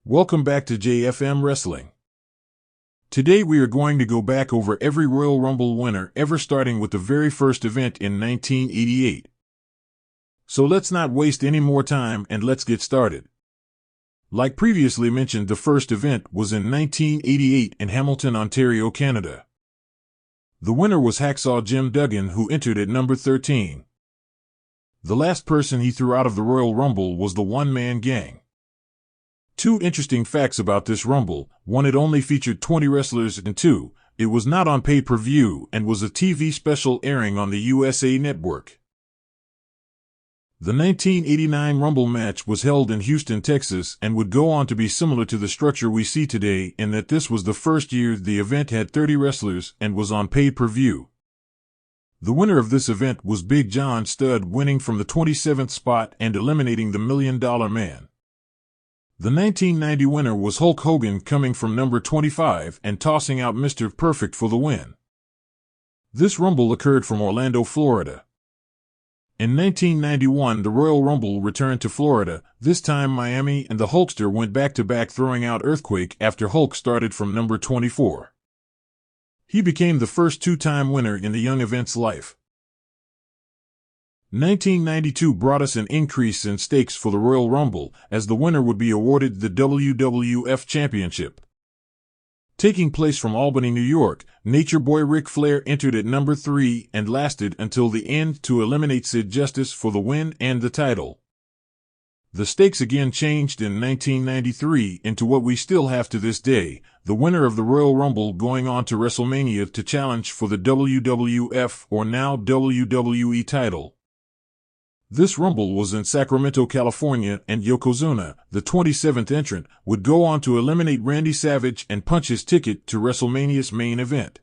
Welcome back to JFM Wrestling. Today we are going to go back over every Royal Rumble winner ever, starting with the very first event in 1988. So let's not waste any more time and let's get started. Like previously mentioned, the first event was in 1988 in Hamilton, Ontario, Canada. The winner was Hacksaw Jim Duggan, who entered at number 13. The last person he threw out of the Royal Rumble was the one-man gang. Two interesting facts about this Rumble: one, it only featured 20 wrestlers, and two, it was not on pay-per-view and was a TV special airing on the USA Network. The 1989 Rumble match was held in Houston, Texas, and would go on to be similar to the structure we see today, in that this was the first year the event had 30 wrestlers and was on pay-per-view. The winner of this event was Big John Studd, winning from the 27th spot and eliminating the $1 Million Man. The 1990 winner was Hulk Hogan, coming from number 25 and tossing out Mr. Perfect for the win. This Rumble occurred from Orlando, Florida. In 1991, the Royal Rumble returned to Florida, this time Miami, and the Hulkster went back-to-back, throwing out Earthquake after Hulk started from number 24. He became the first two-time winner in the young event's life. 1992 brought us an increase in stakes for the Royal Rumble, as the winner would be awarded the WWF Championship. Taking place from Albany, New York, Nature Boy Ric Flair entered at number 3 and lasted until the end to eliminate Sid Justice for the win and the title. The stakes again changed in 1993 into what we still have to this day, the winner of the Royal Rumble going on to WrestleMania to challenge for the WWF, or now WWE, title. This Rumble was in Sacramento, California, and Yokozuna, the 27th entrant, would go on to eliminate Randy Savage and punch his ticket to WrestleMania's main event.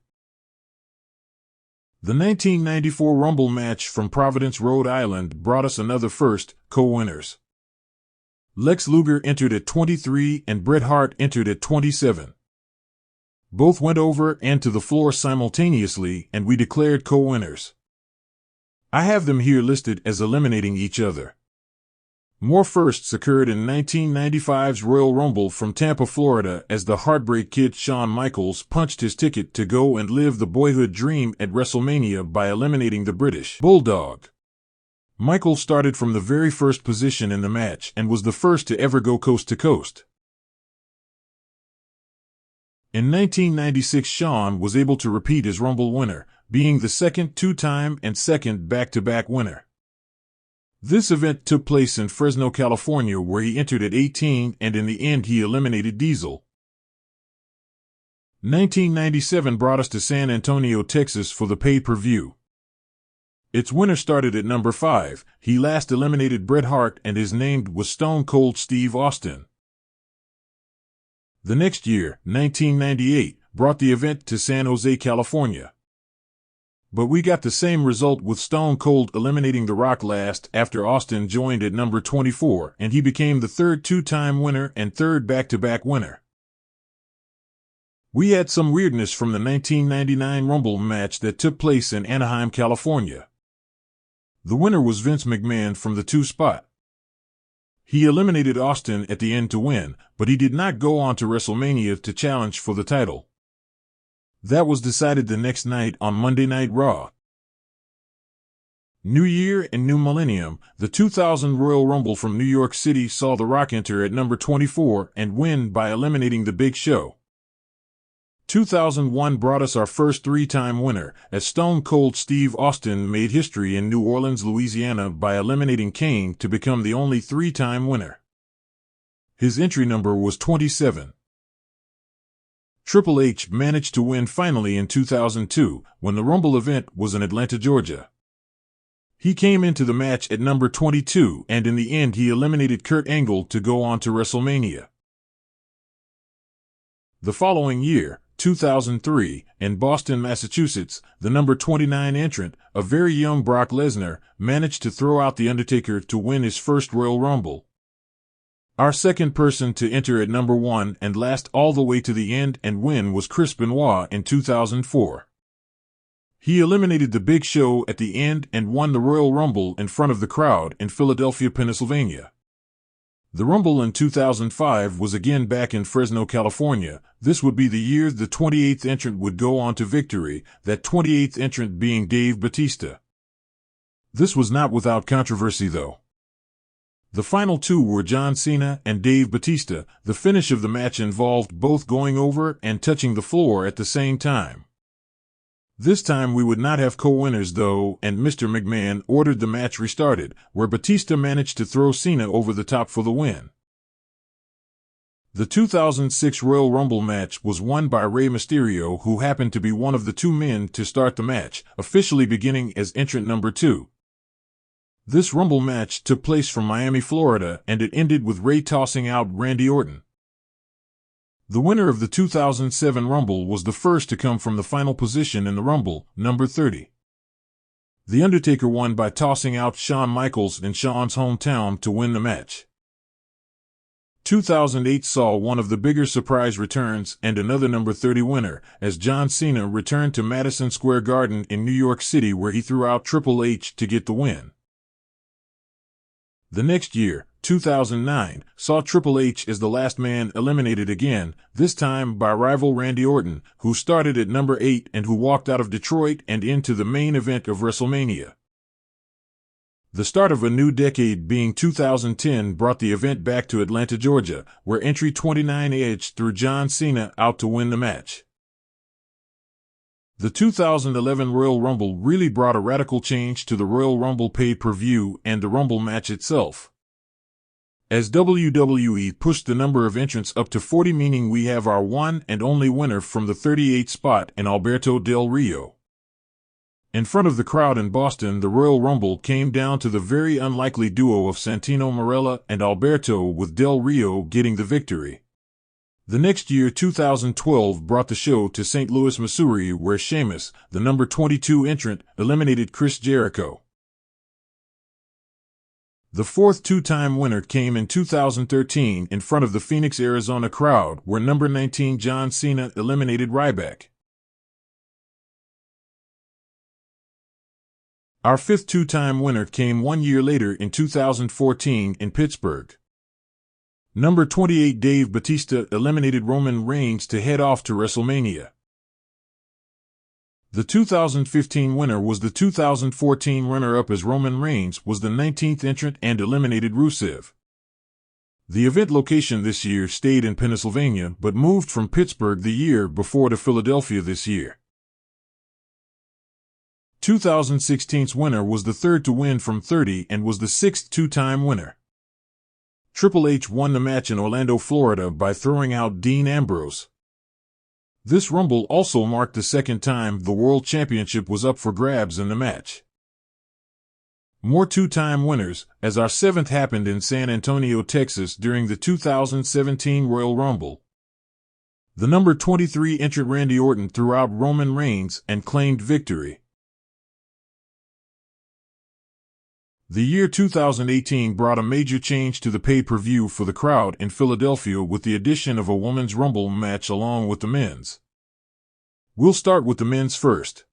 The 1994 Rumble match from Providence, Rhode Island brought us another first, co-winners. Lex Luger entered at 23 and Bret Hart entered at 27. Both went over and to the floor simultaneously, and we declared co-winners. I have them here listed as eliminating each other. More firsts occurred in 1995's Royal Rumble from Tampa, Florida, as the Heartbreak Kid Shawn Michaels punched his ticket to go and live the boyhood dream at WrestleMania by eliminating the British Bulldog. Michaels started from the very first position in the match and was the first to ever go coast to coast. In 1996, Shawn was able to repeat as Rumble winner, being the second two-time and second back-to-back winner. This event took place in Fresno, California, where he entered at 18 and in the end he eliminated Diesel. 1997 brought us to San Antonio, Texas for the pay-per-view. Its winner started at number 5, he last eliminated Bret Hart, and his name was Stone Cold Steve Austin. The next year, 1998, brought the event to San Jose, California. But we got the same result, with Stone Cold eliminating The Rock last after Austin joined at number 24, and he became the third two-time winner and third back-to-back winner. We had some weirdness from the 1999 Rumble match that took place in Anaheim, California. The winner was Vince McMahon from the 2 spot. He eliminated Austin at the end to win, but he did not go on to WrestleMania to challenge for the title. That was decided the next night on Monday Night Raw. New Year and New Millennium, the 2000 Royal Rumble from New York City saw The Rock enter at number 24 and win by eliminating The Big Show. 2001 brought us our first three-time winner, as Stone Cold Steve Austin made history in New Orleans, Louisiana by eliminating Kane to become the only three-time winner. His entry number was 27. Triple H managed to win finally in 2002, when the Rumble event was in Atlanta, Georgia. He came into the match at number 22, and in the end he eliminated Kurt Angle to go on to WrestleMania. The following year, 2003, in Boston, Massachusetts, the number 29 entrant, a very young Brock Lesnar, managed to throw out The Undertaker to win his first Royal Rumble. Our second person to enter at number 1 and last all the way to the end and win was Chris Benoit in 2004. He eliminated The Big Show at the end and won the Royal Rumble in front of the crowd in Philadelphia, Pennsylvania. The Rumble in 2005 was again back in Fresno, California. This would be the year the 28th entrant would go on to victory, that 28th entrant being Dave Bautista. This was not without controversy though. The final two were John Cena and Dave Bautista. The finish of the match involved both going over and touching the floor at the same time. This time we would not have co-winners though, and Mr. McMahon ordered the match restarted, where Bautista managed to throw Cena over the top for the win. The 2006 Royal Rumble match was won by Rey Mysterio, who happened to be one of the two men to start the match, officially beginning as entrant number 2. This Rumble match took place from Miami, Florida, and it ended with Rey tossing out Randy Orton. The winner of the 2007 Rumble was the first to come from the final position in the Rumble, number 30. The Undertaker won by tossing out Shawn Michaels in Shawn's hometown to win the match. 2008 saw one of the bigger surprise returns and another number 30 winner, as John Cena returned to Madison Square Garden in New York City, where he threw out Triple H to get the win. The next year, 2009, saw Triple H as the last man eliminated again, this time by rival Randy Orton, who started at number 8 and who walked out of Detroit and into the main event of WrestleMania. The start of a new decade, being 2010, brought the event back to Atlanta, Georgia, where entry 29 Edge threw John Cena out to win the match. The 2011 Royal Rumble really brought a radical change to the Royal Rumble pay-per-view and the Rumble match itself, as WWE pushed the number of entrants up to 40, meaning we have our one and only winner from the 38th spot in Alberto Del Rio. In front of the crowd in Boston, the Royal Rumble came down to the very unlikely duo of Santino Marella and Alberto, with Del Rio getting the victory. The next year, 2012, brought the show to St. Louis, Missouri, where Sheamus, the number 22 entrant, eliminated Chris Jericho. The fourth two-time winner came in 2013 in front of the Phoenix, Arizona crowd, where number 19 John Cena eliminated Ryback. Our fifth two-time winner came 1 year later in 2014 in Pittsburgh. Number 28 Dave Bautista eliminated Roman Reigns to head off to WrestleMania. The 2015 winner was the 2014 runner-up, as Roman Reigns was the 19th entrant and eliminated Rusev. The event location this year stayed in Pennsylvania but moved from Pittsburgh the year before to Philadelphia this year. 2016's winner was the third to win from 30 and was the sixth two-time winner. Triple H won the match in Orlando, Florida by throwing out Dean Ambrose. This Rumble also marked the second time the World Championship was up for grabs in the match. More two-time winners, as our seventh happened in San Antonio, Texas during the 2017 Royal Rumble. The number 23 entrant Randy Orton threw out Roman Reigns and claimed victory. The year 2018 brought a major change to the pay-per-view for the crowd in Philadelphia with the addition of a women's Rumble match along with the men's. We'll start with the men's first.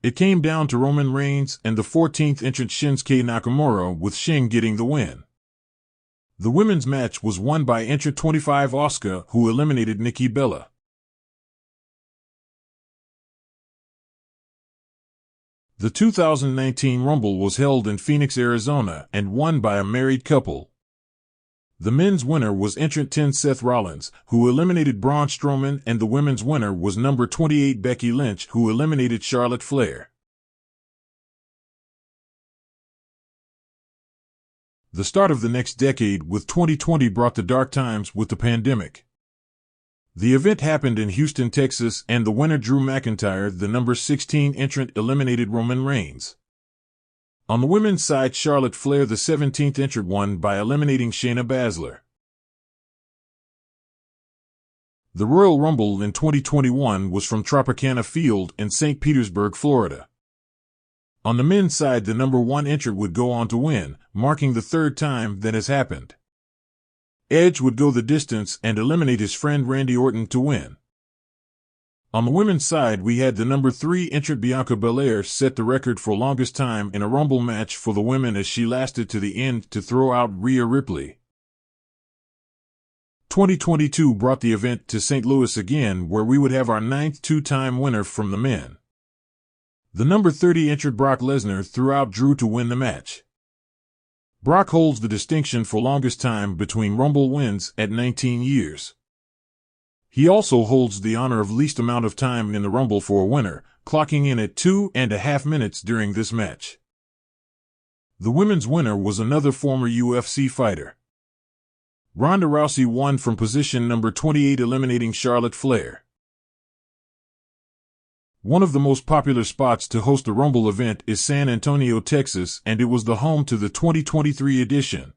It came down to Roman Reigns and the 14th entrant Shinsuke Nakamura, with Shin getting the win. The women's match was won by entrant 25 Asuka, who eliminated Nikki Bella. The 2019 Rumble was held in Phoenix, Arizona, and won by a married couple. The men's winner was entrant 10 Seth Rollins, who eliminated Braun Strowman, and the women's winner was number 28 Becky Lynch, who eliminated Charlotte Flair. The start of the next decade with 2020 brought the dark times with the pandemic. The event happened in Houston, Texas, and the winner Drew McIntyre, the number 16 entrant, eliminated Roman Reigns. On the women's side, Charlotte Flair, the 17th entrant, won by eliminating Shayna Baszler. The Royal Rumble in 2021 was from Tropicana Field in St. Petersburg, Florida. On the men's side, the number 1 entrant would go on to win, marking the third time that has happened. Edge would go the distance and eliminate his friend Randy Orton to win. On the women's side, we had the number 3 entrant Bianca Belair set the record for longest time in a Rumble match for the women, as she lasted to the end to throw out Rhea Ripley. 2022 brought the event to St. Louis again, where we would have our 9th two-time winner from the men. The number 30 entered Brock Lesnar throughout Drew to win the match. Brock holds the distinction for longest time between Rumble wins at 19 years. He also holds the honor of least amount of time in the Rumble for a winner, clocking in at 2.5 minutes during this match. The women's winner was another former UFC fighter. Ronda Rousey won from position number 28, eliminating Charlotte Flair. One of the most popular spots to host a Rumble event is San Antonio, Texas, and it was the home to the 2023 edition.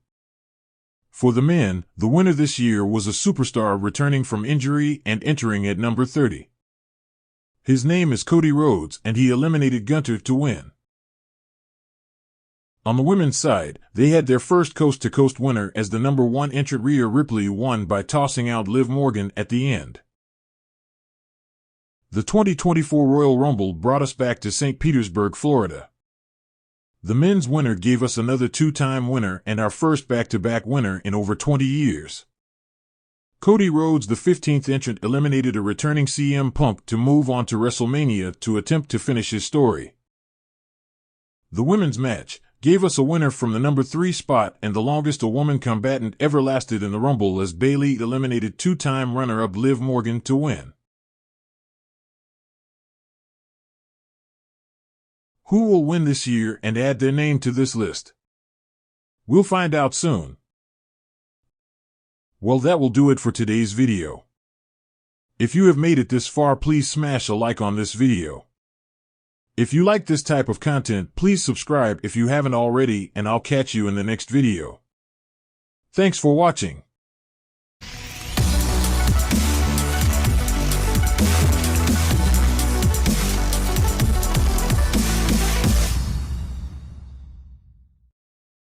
For the men, the winner this year was a superstar returning from injury and entering at number 30. His name is Cody Rhodes, and he eliminated Gunther to win. On the women's side, they had their first coast-to-coast winner as the number 1 entrant Rhea Ripley won by tossing out Liv Morgan at the end. The 2024 Royal Rumble brought us back to St. Petersburg, Florida. The men's winner gave us another two-time winner and our first back-to-back winner in over 20 years. Cody Rhodes, the 15th entrant, eliminated a returning CM Punk to move on to WrestleMania to attempt to finish his story. The women's match gave us a winner from the number 3 spot and the longest a woman combatant ever lasted in the Rumble, as Bayley eliminated two-time runner-up Liv Morgan to win. Who will win this year and add their name to this list? We'll find out soon. Well, that will do it for today's video. If you have made it this far, please smash a like on this video. If you like this type of content, please subscribe if you haven't already, and I'll catch you in the next video. Thanks for watching.